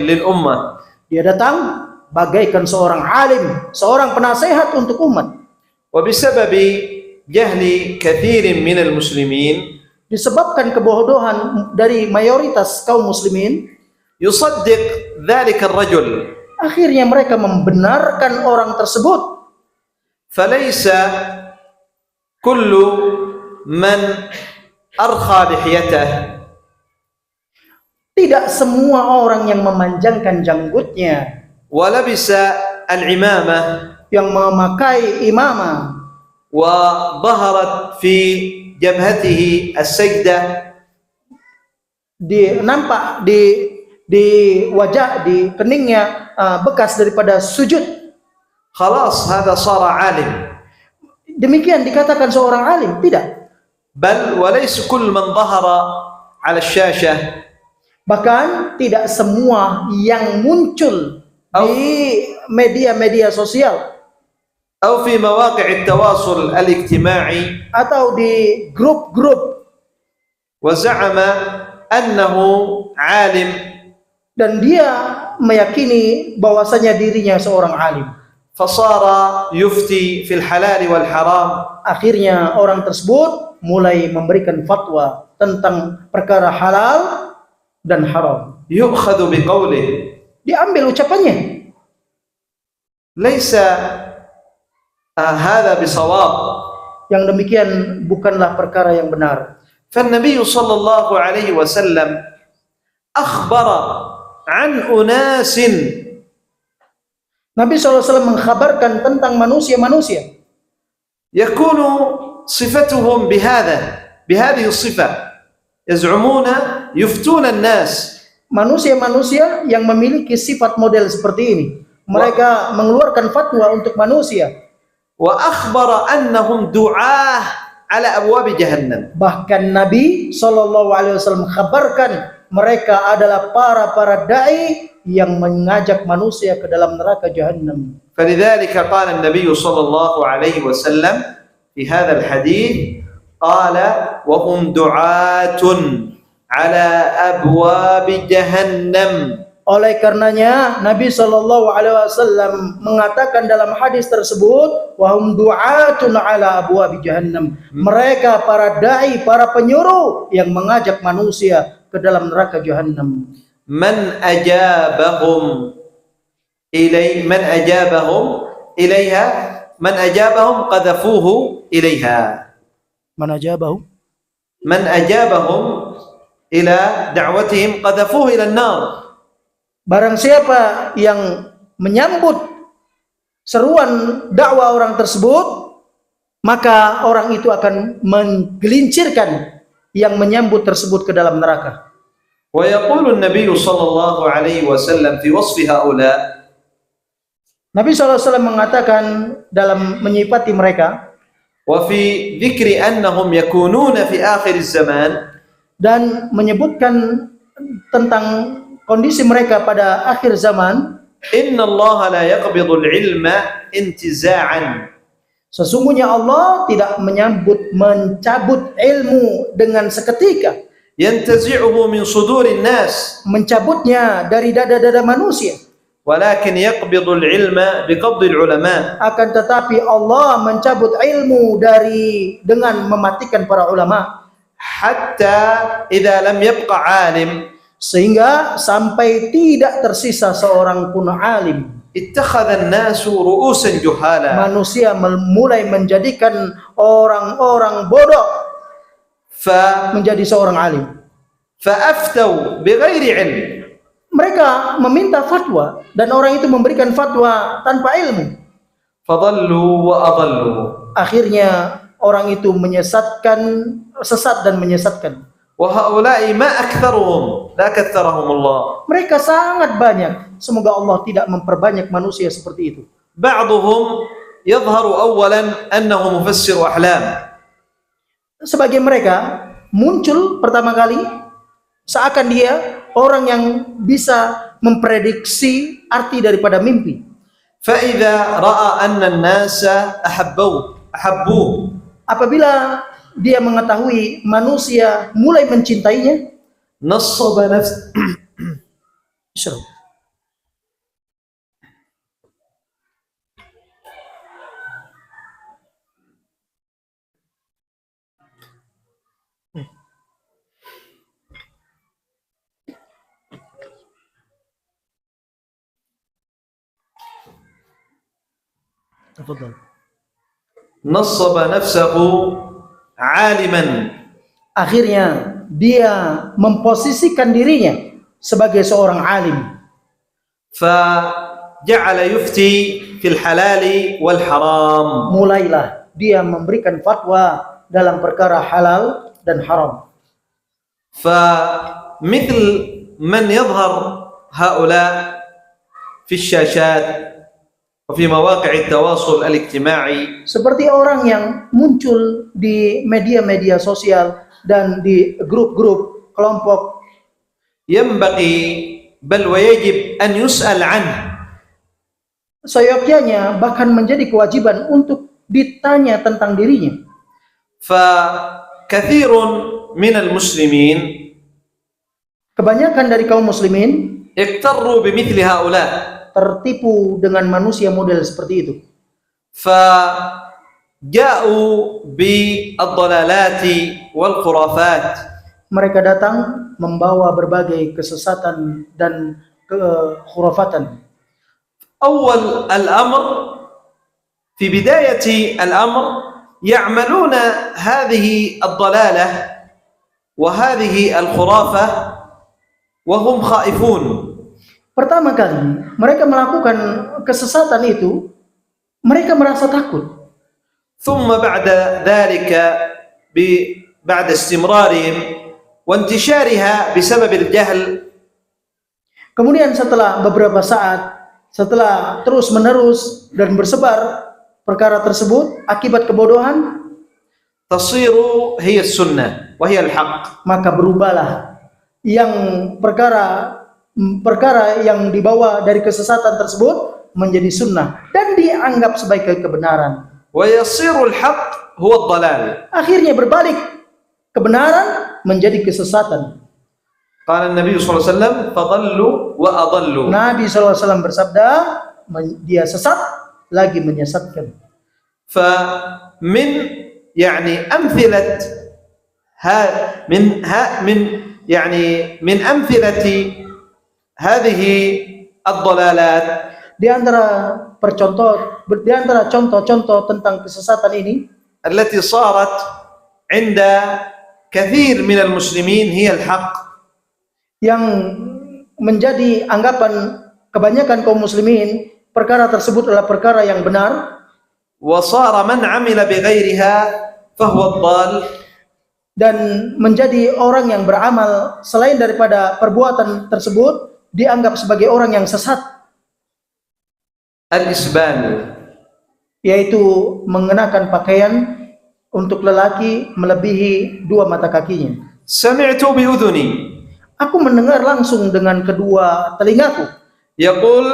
lil ummah. Dia datang bagaikan seorang alim, seorang penasehat untuk umat. وبسبب جهل كثير من المسلمين Disebabkan kebodohan dari mayoritas kaum muslimin, يصدق ذلك الرجل. akhirnya mereka membenarkan orang tersebut. فليس كل من أرخى لحيته. Tidak semua orang yang memanjangkan janggutnya, ولبس العمامة, yang memakai imamah, وظهرت في جبهته السجدة, nampak di wajah, di keningnya bekas daripada sujud. خلاص هذا صار عالم. Demikian dikatakan seorang alim? Tidak. بل وليس كل من ظهر على الشاشة. Bahkan tidak semua yang muncul di media-media sosial أو في مواقع التواصل الاجتماعي atau di grup-grup وزعم أنه عالم, dan dia meyakini bahwasanya dirinya seorang alim. فصار يفتي في الحلال والحرام. Akhirnya orang tersebut mulai memberikan fatwa tentang perkara halal dan haram. يؤخذ بقوله. Diambil ucapannya. ليس هذا بصواب. Yang demikian bukanlah perkara yang benar. فالنبي صلى الله عليه وسلم أخبر عن أناس Nabi SAW mengkhabarkan tentang manusia-manusia يكون صفتهم بهذه الصفة, يزعمون يفتون الناس. manusia-manusia yang memiliki sifat model seperti ini. Mereka mengeluarkan fatwa untuk manusia. وأخبر أنهم دعاة على أبواب جهنم. Bahkan Nabi SAW mengkhabarkan mereka adalah para dai yang mengajak manusia ke dalam neraka jahannam. فلذلك قال النبي صلى الله عليه وسلم في هذا الحديث قال وهم دعاة على أبواب جهنم. Oleh karenanya Nabi SAW mengatakan dalam hadis tersebut, wahum du'atun ala abwabi jahannam. Mereka para dai, para penyuruh yang mengajak manusia ke dalam neraka jahannam. من أجابهم إليها من أجابهم قذفوه إليها. Man ajabahum? من أجابهم إلى دعوتهم قذفوه إلى النار. Barang siapa yang menyambut seruan dakwah orang tersebut, maka orang itu akan menggelincirkan yang menyambut tersebut ke dalam neraka. ويقول النبي صلى الله عليه وسلم في وصف هؤلاء. Nabi SAW mengatakan dalam menyifati mereka, وفي ذكر أنهم يكونون في آخر الزمان, dan menyebutkan tentang kondisi mereka pada akhir zaman, إن الله لا يقبض العلم انتزاعا. sesungguhnya Allah tidak mencabut ilmu dengan seketika, ينتزعه من صدور الناس, mencabutnya dari dada-dada manusia. ولكن يقبض العلم بقبض العلماء. Akan tetapi Allah mencabut ilmu dengan mematikan para ulama. حتى إذا لم يبق عالم, sehingga sampai tidak tersisa seorang pun alim. اتخذ الناس رؤوسا جهالا. Manusia mulai menjadikan orang-orang bodoh menjadi seorang alim. فأفتوا بغير علم. Mereka meminta fatwa dan orang itu memberikan fatwa tanpa ilmu. فضلوا وأضلوا. Akhirnya orang itu sesat dan menyesatkan. وهؤلاء ما أكثرهم لا كثرهم الله. Mereka sangat banyak. Semoga Allah tidak memperbanyak manusia seperti itu. بعضهم يظهر أولا أنه مفسر أحلام. Sebagian mereka muncul pertama kali seakan dia orang yang bisa memprediksi arti daripada mimpi. فإذا رأى أن الناس أحبوه. Apabila dia mengetahui manusia mulai mencintainya, نصب Isyrab. Tafadhal. نصب نفسه عالما. Akhirnya dia memposisikan dirinya sebagai seorang alim. فجعل يفتي في الحلال والحرام. Mulailah dia memberikan fatwa dalam perkara halal dan haram. فمثل من يظهر هؤلاء في الشاشات وفي مواقع التواصل الاجتماعي. Seperti orang yang muncul di media-media sosial dan di grup-grup kelompok. ينبغي بل ويجب أن يسأل عنه. Seyogyanya bahkan menjadi kewajiban untuk ditanya tentang dirinya. فكثير من المسلمين Kebanyakan dari kaum muslimin اغتروا بمثل هؤلاء. tertipu dengan manusia model seperti itu. فجاءوا بالضلالات والخرافات. Mereka datang membawa berbagai kesesatan dan kekhurafatan. أول الأمر في بداية الأمر يعملون هذه الضلالة وهذه الخرافة وهم خائفون. Pertama kali mereka melakukan kesesatan itu, mereka merasa takut. ثم بعد ذلك بعد استمرارهم وانتشارها بسبب الجهل. Kemudian setelah beberapa saat, setelah terus menerus dan bersebar perkara tersebut akibat kebodohan, تصير هي السنة وهي الحق. maka berubahlah yang perkara yang dibawa dari kesesatan tersebut menjadi sunnah dan dianggap sebagai kebenaran. ويصير الحق هو الضلال. Akhirnya berbalik, kebenaran menjadi kesesatan. قال النبي صلى الله عليه وسلم فضلوا وأضلوا. Nabi SAW bersabda, dia sesat lagi menyesatkan. فمن يعني أمثلة من أمثلة هذه الضلالات. Di antara contoh-contoh tentang kesesatan ini التي صارت عند كثير من المسلمين هي الحق. yang menjadi anggapan kebanyakan kaum muslimin, perkara tersebut adalah perkara yang benar. وصار من عمل بغيرها فهو الضال. Dan menjadi orang yang beramal selain daripada perbuatan tersebut dianggap sebagai orang yang sesat. الإسبال. Yaitu mengenakan pakaian untuk lelaki melebihi 2 mata kakinya. سمعت بأذني. Aku mendengar langsung dengan kedua telingaku. يقول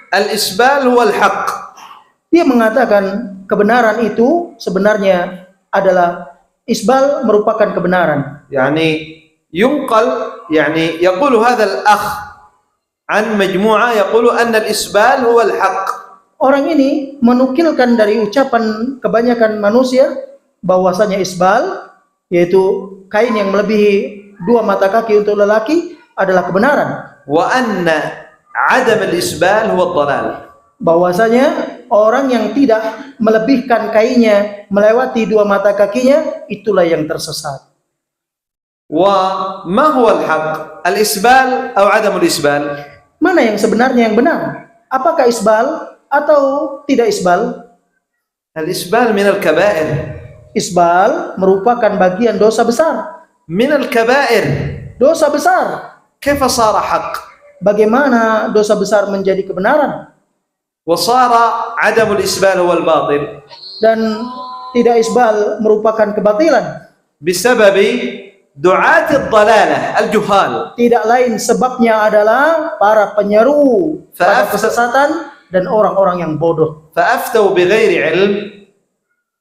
الإسبال هو الحق. Dia mengatakan kebenaran itu sebenarnya adalah isbal, merupakan kebenaran. يعني ينقل يعني يقول هذا الأخ عن مجموعة يقول أن الإسبال هو الحق. Orang ini menukilkan dari ucapan kebanyakan manusia bahwasanya isbal, yaitu kain yang melebihi 2 mata kaki untuk lelaki, adalah kebenaran. وأن عدم الإسبال هو الضلال. Bahwasanya orang yang tidak melebihkan kainnya melewati 2 mata kakinya, itulah yang tersesat. وما هو الحق؟ الإسبال أو عدم الإسبال؟ Mana yang sebenarnya yang benar? Apakah isbal atau tidak isbal? الإسبال من الكبائر. Isbal merupakan bagian dosa besar. من الكبائر. Dosa besar. كيف صار حق؟ Bagaimana dosa besar menjadi kebenaran? وصار عدم الإسبال هو الباطل. Dan tidak isbal merupakan kebatilan. بسبب دعاة الضلالة الجهال. Tidak lain sebabnya adalah para penyeru pada kesesatan dan orang-orang yang bodoh. فأفتوا بغير علم.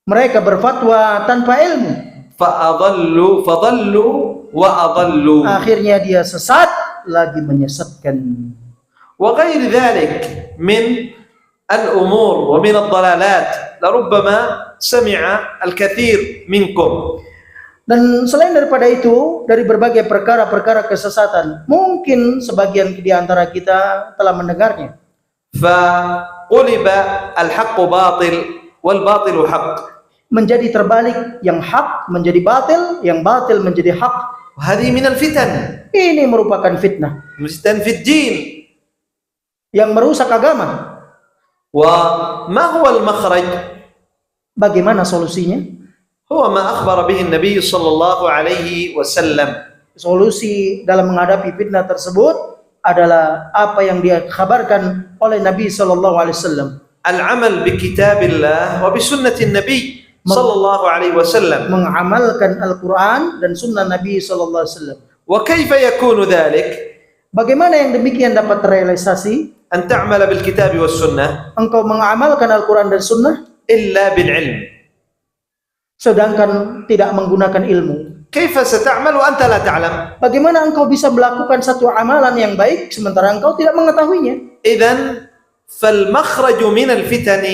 Mereka berfatwa tanpa ilmu. فضلوا وأضلوا. Akhirnya dia sesat lagi menyesatkan. وغير ذلك من الأمور ومن الضلالات لربما سمع الكثير منكم. Dan selain daripada itu, dari berbagai perkara-perkara kesesatan, mungkin sebagian di antara kita telah mendengarnya. فقلب الحق باطل والباطل حق. Menjadi terbalik, yang hak menjadi batil, yang batil menjadi hak. وهذه من الفتن. Ini merupakan fitnah فتن في الدين. yang merusak agama. وما هو المخرج؟ Bagaimana solusinya? هو ما أخبر به النبي صلى الله عليه وسلم. Solusi dalam menghadapi fitnah tersebut adalah apa yang dikabarkan oleh Nabi sallallahu alaihi wasallam. العمل بكتاب الله وبسنة النبي صلى الله عليه وسلم. Mengamalkan Al-Quran dan sunnah Nabi sallallahu alaihi wasallam. وكيف يكون ذلك؟ Bagaimana yang demikian dapat terrealisasi? أن تعمل بالكتاب والسنة Engkau mengamalkan Al-Quran dan sunnah إلا بالعلم. sedangkan tidak menggunakan ilmu. كيف ستعمل وأنت لا تعلم؟ Bagaimana engkau bisa melakukan satu amalan yang baik sementara engkau tidak mengetahuinya? إذن فالمخرج من الفتن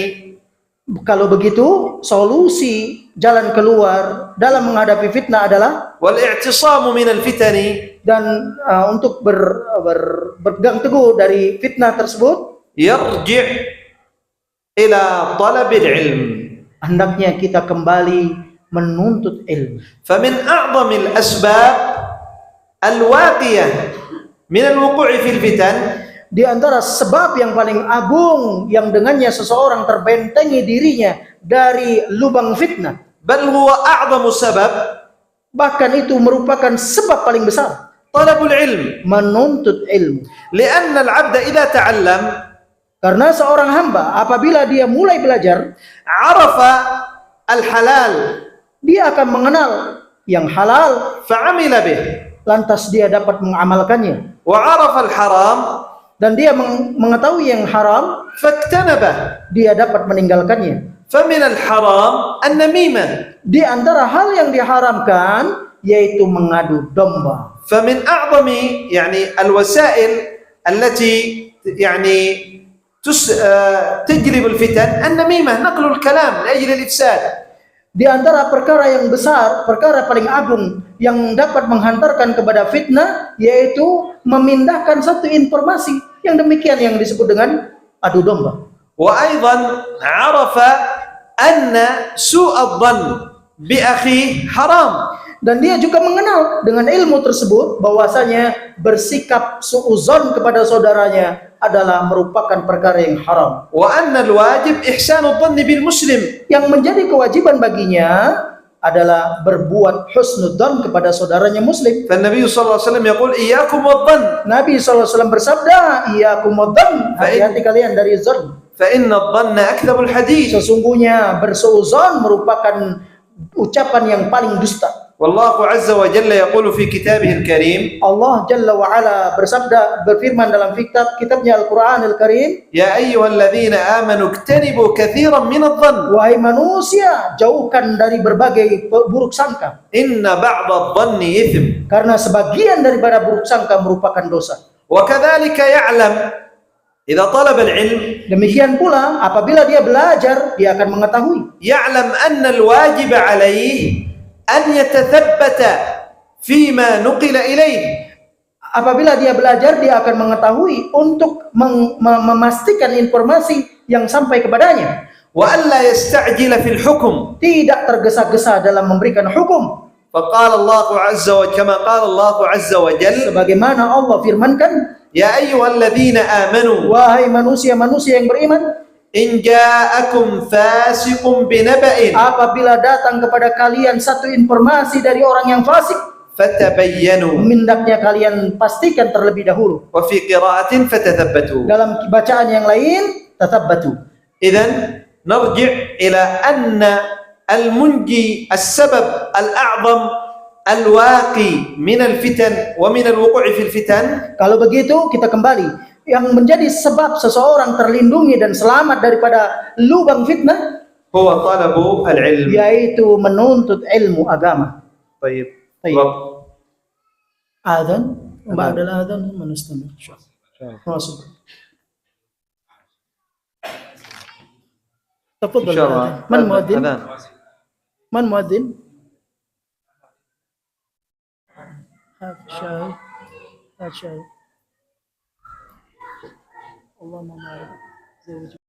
Kalau begitu, solusi jalan keluar dalam menghadapi fitnah adalah والاعتصام من الفتن dan untuk berpegang teguh dari fitnah tersebut, يرجع إلى طلب العلم. hendaknya kita kembali menuntut ilmu. فمن أعظم الأسباب الواقية من الوقوع في الفتن Di antara sebab yang paling agung yang dengannya seseorang terbentengi dirinya dari lubang fitnah, بل هو أعظم سبب bahkan itu merupakan sebab paling besar, طلب العلم. menuntut ilmu. لأن العبد إذا تعلم Karena seorang hamba apabila dia mulai belajar, عرف الحلال dia akan mengenal yang halal, فعمل به، lantas dia dapat mengamalkannya. وعرف الحرام Dan dia mengetahui yang haram, فاجتنبه. dia dapat meninggalkannya. فمن الحرام النميمة. Di antara hal yang diharamkan yaitu mengadu domba. فمن أعظم الوسائل التي تجلب الفتن النميمة، نقل الكلام لأجل الإفساد. Di antara perkara yang besar, perkara paling agung yang dapat menghantarkan kepada fitnah yaitu memindahkan satu informasi yang demikian yang disebut dengan adu domba. وأيضا عرف أن سوء الظن بأخيه حرام. Dan dia juga mengenal dengan ilmu tersebut bahwasanya bersikap suudzon kepada saudaranya adalah merupakan perkara yang haram. وأن الواجب إحسان الظن بالمسلم. Yang menjadi kewajiban baginya adalah berbuat husnudzon kepada saudaranya muslim. فالنبي صلى الله عليه وسلم يقول إياكم والظن. Nabi SAW bersabda, "Iyyakum wadzan," hati-hati kalian dari zon. فإن الظن أكذب الحديث. Sesungguhnya bersuudzon merupakan ucapan yang paling dusta. والله عز وجل يقول في كتابه الكريم Allah Jalla wa Ala bersabda, berfirman dalam kitabnya Al-Quran Al-Karim, يا أيها الذين آمنوا اجتنبوا كثيرا من الظن. wahai manusia, jauhkan dari berbagai buruk sangka, إن بعض الظن إثم. karena sebagian daripada buruk sangka merupakan dosa. وكذلك يعلم إذا طلب العلم Demikian pula apabila dia belajar, dia akan mengetahui يعلم أن الواجب عليه أن يتثبت فيما نقل إليه. Apabila dia belajar, dia akan mengetahui untuk memastikan informasi yang sampai kepadanya, وألا يستعجل في الحكم. tidak tergesa-gesa dalam memberikan hukum. فقال الله عز وجل كما قال الله عز وجل Sebagaimana Allah firmankan, يا أيها الذين آمنوا wahai manusia-manusia yang beriman, إن جاءكم فاسق بنبأ apabila datang kepada kalian satu informasi dari orang yang fasik, فتبينوا. hendaknya kalian pastikan terlebih dahulu. وفي قراءة فتثبتوا. Dalam bacaan yang lain, tatabbatu. إذن نرجع إلى أن المنجي السبب الأعظم الواقي من الفتن ومن الوقوع في الفتن. Kalau begitu kita kembali, yang menjadi sebab seseorang terlindungi dan selamat daripada lubang fitnah هو طلب العلم. yaitu menuntut ilmu agama. طيب. Adzan, ba'da adzan, manastamir. masuk. تفضل إن شاء الله. الأذان. من مؤذن؟ أذان. من مؤذن؟ هات شاي، هات شاي. اللهم بارك.